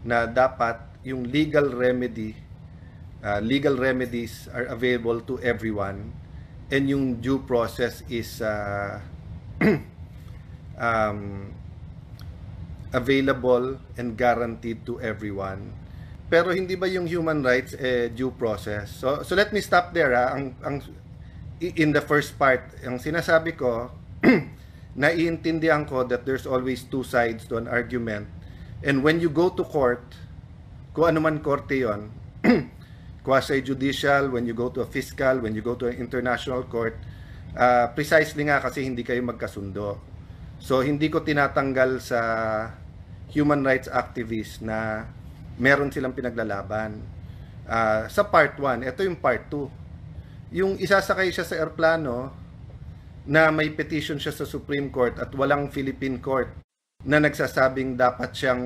na dapat yung legal remedies are available to everyone, and yung due process is available and guaranteed to everyone. Pero hindi ba yung human rights due process? So let me stop there. In the first part, ang sinasabi ko, naiintindihan ko that there's always two sides to an argument. And when you go to court, kung ano man korte yon, quasi-judicial, when you go to a fiscal, when you go to an international court, precisely nga kasi hindi kayo magkasundo. So hindi ko tinatanggal sa human rights activists na meron silang pinaglalaban. Sa part 1, ito yung part 2. Yung isasakay siya sa airplano na may petition siya sa Supreme Court at walang Philippine court na nagsasabing dapat siyang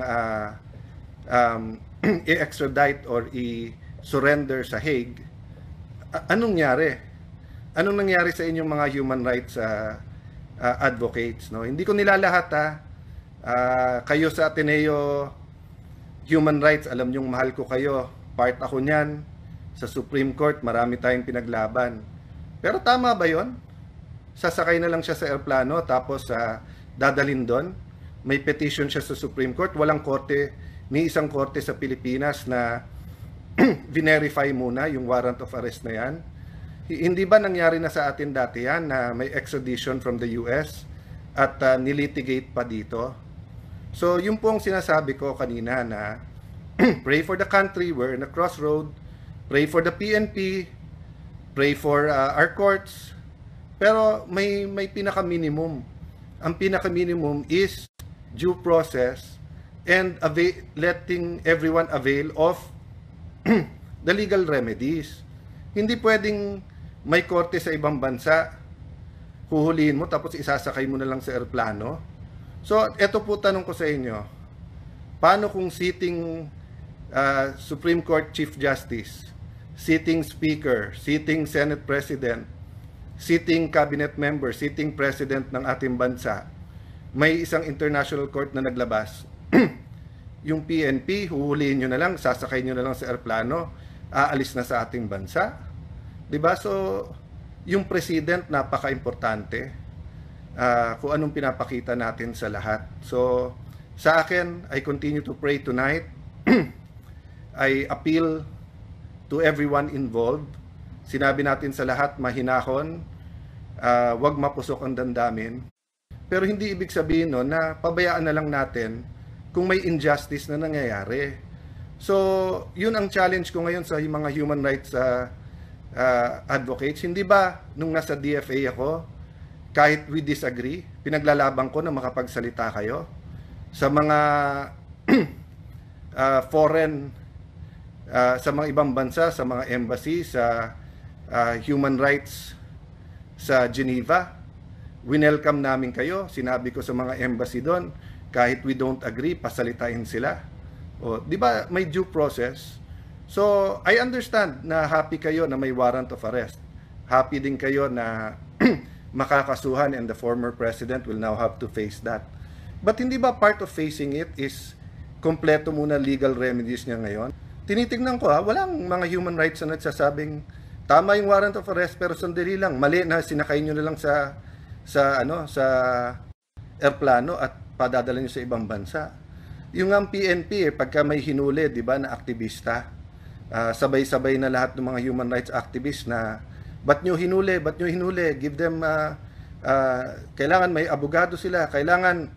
i-extradite or i-surrender sa Hague. Anong nangyari? Anong nangyari sa inyong mga human rights advocates? No? Hindi ko nilalahat kayo sa Ateneo Human Rights, alam niyong mahal ko kayo. Part ako niyan. Sa Supreme Court, marami tayong pinaglaban. Pero tama ba yon? Sasakay na lang siya sa airplano tapos dadalhin doon. May petition siya sa Supreme Court. Walang korte, ni isang korte sa Pilipinas na verify muna yung warrant of arrest na yan. Hindi ba nangyari na sa atin dati yan na may extradition from the US at nilitigate pa dito? So, yung pong sinasabi ko kanina na pray for the country, we're in a crossroad, pray for the PNP, pray for our courts, pero may pinaka-minimum. Ang pinaka-minimum is due process and letting everyone avail of the legal remedies. Hindi pwedeng may korte sa ibang bansa, huhulihin mo tapos isasakay mo na lang sa aeroplano. So, eto po tanong ko sa inyo. Paano kung sitting Supreme Court Chief Justice, sitting Speaker, sitting Senate President, sitting Cabinet Member, sitting President ng ating bansa, may isang international court na naglabas, yung PNP, huhulihin nyo na lang, sasakay nyo na lang sa aeroplano, aalis na sa ating bansa? Diba? So, yung President, napaka-importante. Kung anong pinapakita natin sa lahat. So, sa akin, I continue to pray tonight. I appeal to everyone involved. Sinabi natin sa lahat, mahinahon, wag mapusok ang damdamin. Pero hindi ibig sabihin no, na pabayaan na lang natin kung may injustice na nangyayari. So, yun ang challenge ko ngayon sa mga human rights advocates. Hindi ba nung nasa DFA ako, kahit we disagree, pinaglalaban ko na makapagsalita kayo sa mga foreign, sa mga ibang bansa, sa mga embassy, sa human rights sa Geneva. Winelcome namin kayo. Sinabi ko sa mga embassy doon, kahit we don't agree, pasalitain sila. O, di ba may due process? So, I understand na happy kayo na may warrant of arrest. Happy din kayo na makakasuhan and the former president will now have to face that. But hindi ba part of facing it is kompleto muna legal remedies niya ngayon? Tinitingnan ko walang mga human rights na nagsasabing tama yung warrant of arrest pero sandali lang, mali na sinakay nyo na lang sa airplano at padadala nyo sa ibang bansa. Yung ang PNP pagka may hinuli, di ba, na aktivista, sabay-sabay na lahat ng mga human rights activists na ba't nyo hinuli? Give them, kailangan may abogado sila, kailangan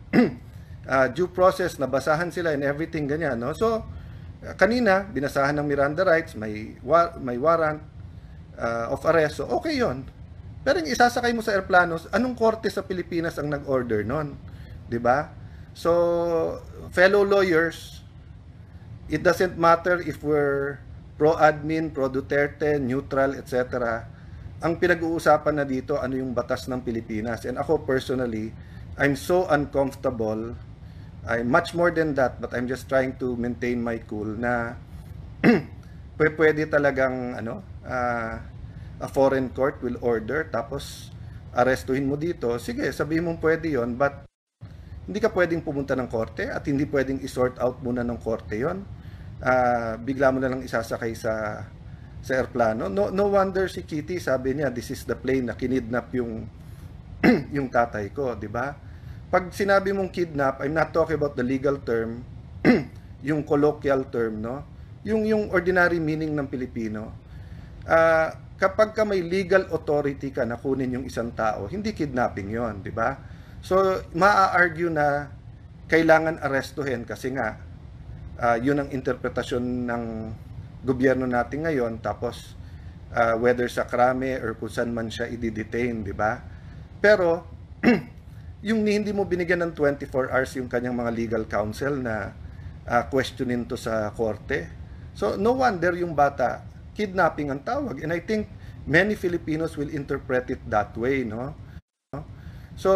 due process, nabasahan sila and everything, ganyan. No? So, kanina, binasahan ng Miranda rights, may warrant of arrest, so okay yon. Pero yung isasakay mo sa airplano, anong korte sa Pilipinas ang nag-order nun? Diba? So, fellow lawyers, it doesn't matter if we're pro-admin, pro-Duterte, neutral, etc. Ang pinag-uusapan na dito, ano yung batas ng Pilipinas. And ako personally, I'm so uncomfortable. I'm much more than that, but I'm just trying to maintain my cool na pwede talagang a foreign court will order tapos arestuhin mo dito. Sige, sabihin mo pwede yon, but hindi ka pwedeng pumunta ng korte at hindi pwedeng i-sort out muna ng korte yon. Bigla mo na lang isasakay sa airplano. No wonder si Kitty, sabi niya, this is the plane na kinidnap yung yung tatay ko, di ba? Pag sinabi mong kidnap, I'm not talking about the legal term, yung colloquial term, no? Yung ordinary meaning ng Pilipino. Kapag ka may legal authority ka na kunin yung isang tao, hindi kidnapping yon, di ba? So, maa-argue na kailangan arestuhin kasi nga, yun ang interpretasyon ng gobyerno natin ngayon, tapos whether sa krame or kung saan man siya i-detain, di ba? Pero, yung hindi mo binigyan ng 24 hours yung kanyang mga legal counsel na questionin to sa korte. So, no wonder yung bata, kidnapping ang tawag. And I think many Filipinos will interpret it that way, no? So,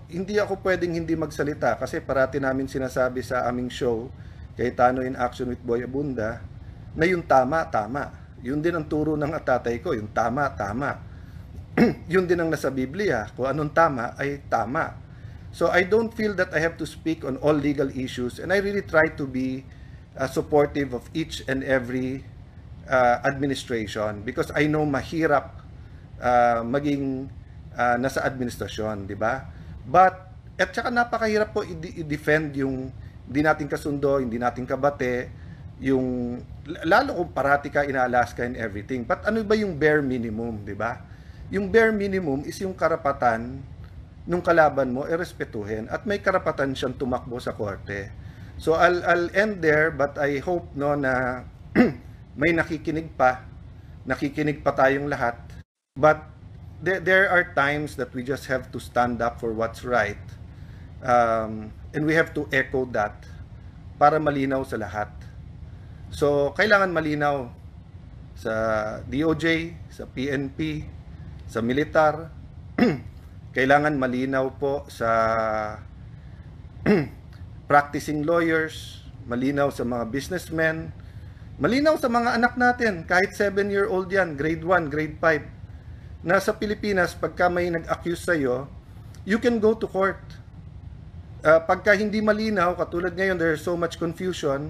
hindi ako pwedeng hindi magsalita kasi parati namin sinasabi sa aming show, Cayetano in Action with Boy Abunda, na yung tama, tama. Yun din ang turo ng tatay ko, yung tama, tama. Yun din ang nasa Biblia, kung anong tama ay tama. So I don't feel that I have to speak on all legal issues, and I really try to be supportive of each and every administration because I know mahirap maging nasa administrasyon, di ba? But, at saka napakahirap po i-defend yung hindi natin kasundo, hindi natin kabate, yung, lalo kung parati ka inaalas ka and everything. But ano ba yung bare minimum, di ba? Yung bare minimum is yung karapatan nung kalaban mo respetuhin at may karapatan siyang tumakbo sa korte. So I'll end there, but I hope no na may nakikinig pa tayong lahat. But there are times that we just have to stand up for what's right. And we have to echo that para malinaw sa lahat. So, kailangan malinaw sa DOJ, sa PNP, sa militar. Kailangan malinaw po sa practicing lawyers, malinaw sa mga businessmen, malinaw sa mga anak natin, kahit 7-year-old yan, grade 1, grade 5. Na sa Pilipinas, pagka may nag-accuse sa'yo, you can go to court. Pagka hindi malinaw, katulad ngayon, there's so much confusion,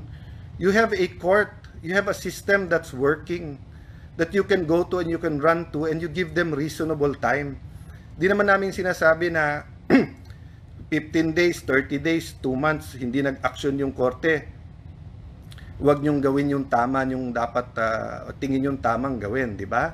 you have a court, you have a system that's working, that you can go to and you can run to, and you give them reasonable time. Di naman namin sinasabi na 15 days, 30 days, 2 months, hindi nag-action yung korte. Huwag niyong gawin yung tama, yung dapat tingin yung tamang gawin, di ba?